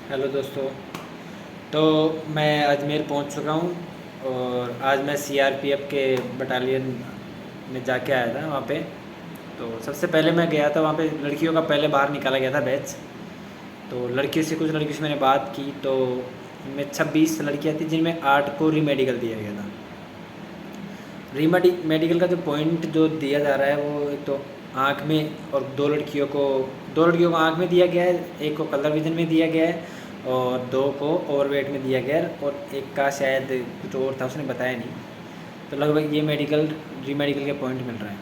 Hello दोस्तों। तो मैं अजमेर पहुंच चुका हूं और आज मैं सीआरपीएफ के बटालियन में जाके आया था वहां पे। तो सबसे पहले मैं गया था वहां पे, लड़कियों का पहले बाहर निकाला गया था बैच। तो कुछ लड़कियों से मैंने बात की तो उनमें 26 लड़कियां थी जिनमें 8 को रीमेडिकल दिया गया था। मेडिकल का जो पॉइंट जो दिया जा रहा है वो एक तो आँख में, और दो लड़कियों को आँख में दिया गया है, एक को कलर विजन में दिया गया है और दो को ओवरवेट में दिया गया है, और एक का शायद कुछ और था, उसने बताया नहीं। तो लगभग ये रीमेडिकल के पॉइंट मिल रहा है।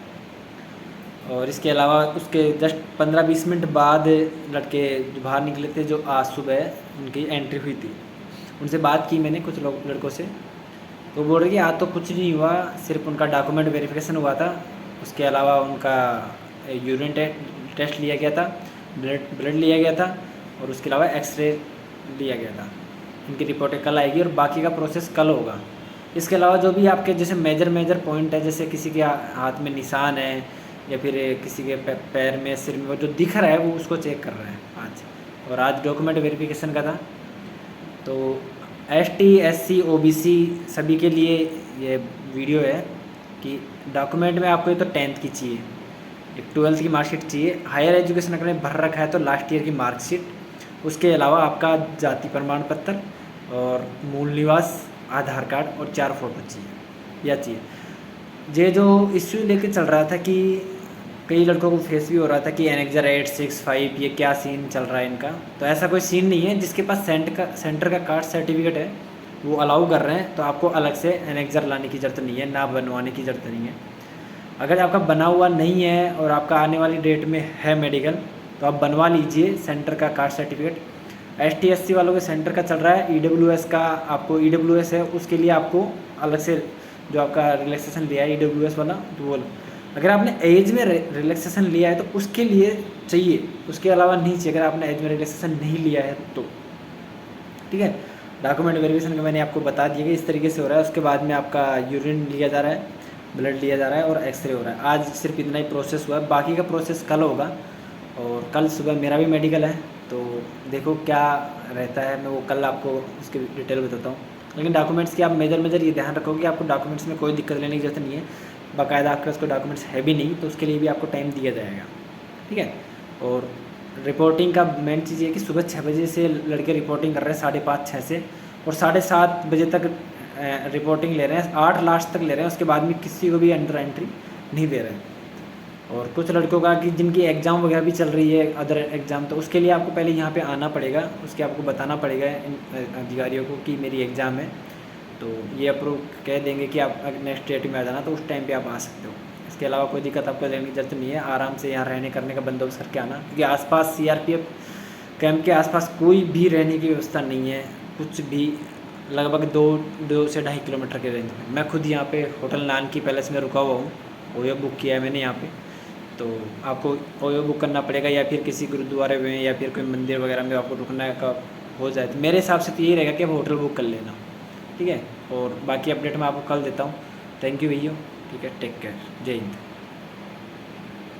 और इसके अलावा उसके जस्ट 15-20 मिनट बाद लड़के जो बाहर निकले थे, जो आज सुबह उनकी एंट्री हुई थी, उनसे बात की मैंने कुछ लड़कों से। तो बोल रहे कि आज तो कुछ नहीं हुआ, सिर्फ उनका डॉक्यूमेंट वेरिफिकेशन हुआ था। उसके अलावा उनका यूरिन टेस्ट लिया गया था, ब्लड लिया गया था, और उसके अलावा एक्सरे लिया गया था। इनकी रिपोर्टें कल आएगी और बाकी का प्रोसेस कल होगा। इसके अलावा जो भी आपके जैसे मेजर पॉइंट है, जैसे किसी के हाथ में निशान है या फिर किसी के पैर में, सिर में, वो जो दिख रहा है वो उसको चेक कर रहे हैं आज। और आज डॉक्यूमेंट वेरिफिकेशन का था। तो ST SC OBC सभी के लिए ये वीडियो है कि डॉक्यूमेंट में आपको ये तो 10th की चाहिए, एक 12th की मार्कशीट चाहिए। हायर एजुकेशन अगर ने भर रखा है तो लास्ट ईयर की मार्कशीट, उसके अलावा आपका जाति प्रमाण पत्र और मूल निवास, आधार कार्ड और 4 फोटो चाहिए या चाहिए। ये जो इश्यू लेके चल रहा था कि कई लड़कों को फेस भी हो रहा था कि एनेक्जर 865 ये क्या सीन चल रहा है इनका, तो ऐसा कोई सीन नहीं है। जिसके पास सेंटर का कास्ट सर्टिफिकेट है वो अलाउ कर रहे हैं, तो आपको अलग से एनेक्जर लाने की ज़रूरत नहीं है, ना बनवाने की ज़रूरत नहीं है। अगर आपका बना हुआ नहीं है और आपका आने वाली डेट में है मेडिकल, तो आप बनवा लीजिए सेंटर का कास्ट सर्टिफिकेट। ST SC वालों के सेंटर का चल रहा है। EWS का आपको EWS है, उसके लिए आपको अलग से जो आपका रिलैक्सेशन लिया है EWS वाला, तो वो अगर आपने एज में रिलैक्सेशन लिया है तो उसके लिए चाहिए, उसके अलावा नहीं चाहिए। अगर आपने एज में रिलैक्सेशन नहीं लिया है तो ठीक है। डॉक्यूमेंट वेरिफिकेशन का मैंने आपको बता दिया कि इस तरीके से हो रहा है। उसके बाद में आपका यूरिन लिया जा रहा है, ब्लड लिया जा रहा है और एक्सरे हो रहा है। आज सिर्फ इतना ही प्रोसेस हुआ है, बाकी का प्रोसेस कल होगा। और कल सुबह मेरा भी मेडिकल है, तो देखो क्या रहता है, मैं वो कल आपको उसकी डिटेल बताता हूँ। लेकिन डॉक्यूमेंट्स की आप मेजर ये ध्यान रखो कि आपको डॉक्यूमेंट्स में कोई दिक्कत लेने की ज़रूरत नहीं है। बाकायदा आपके पास कोई डॉक्यूमेंट्स है भी नहीं तो उसके लिए भी आपको टाइम दिया जाएगा, ठीक है। और रिपोर्टिंग का मेन चीज़ ये कि सुबह 6 बजे से लड़के रिपोर्टिंग कर रहे हैं, 5:30-6 से, और 7:30 बजे तक रिपोर्टिंग ले रहे हैं, 8 लास्ट तक ले रहे हैं। उसके बाद में किसी को भी अंडर एंट्री नहीं दे रहे हैं। और कुछ लड़कों का कि जिनकी एग्ज़ाम वगैरह भी चल रही है, अदर एग्ज़ाम, तो उसके लिए आपको पहले यहाँ पे आना पड़ेगा, उसके आपको बताना पड़ेगा इन अधिकारियों को कि मेरी एग्ज़ाम है। तो ये अप्रूव कह देंगे कि आप नेक्स्ट डेट में आ जाना, तो उस टाइम पे आप आ सकते हो। इसके अलावा कोई दिक्कत आपको लेने की ज़रूरत नहीं है। आराम से यहाँ रहने करने का बंदोबस्त करके आना, क्योंकि आसपास CRPF कैंप के आसपास कोई भी रहने की व्यवस्था नहीं है, कुछ भी। लगभग 2 से 2.5 किलोमीटर के रेंज में। मैं खुद यहाँ पे होटल नान की पैलेस में रुका हुआ हूँ, ओयो बुक किया है मैंने यहाँ पे। तो आपको ओयो बुक करना पड़ेगा, या फिर किसी गुरुद्वारे में या फिर कोई मंदिर वगैरह में आपको रुकने का हो जाए तो मेरे हिसाब से तो यही रहेगा कि आप होटल बुक कर लेना, ठीक है। और बाकी अपडेट मैं आपको कल देता हूँ। थैंक यू भैया, ठीक है, टेक केयर, जय हिंद।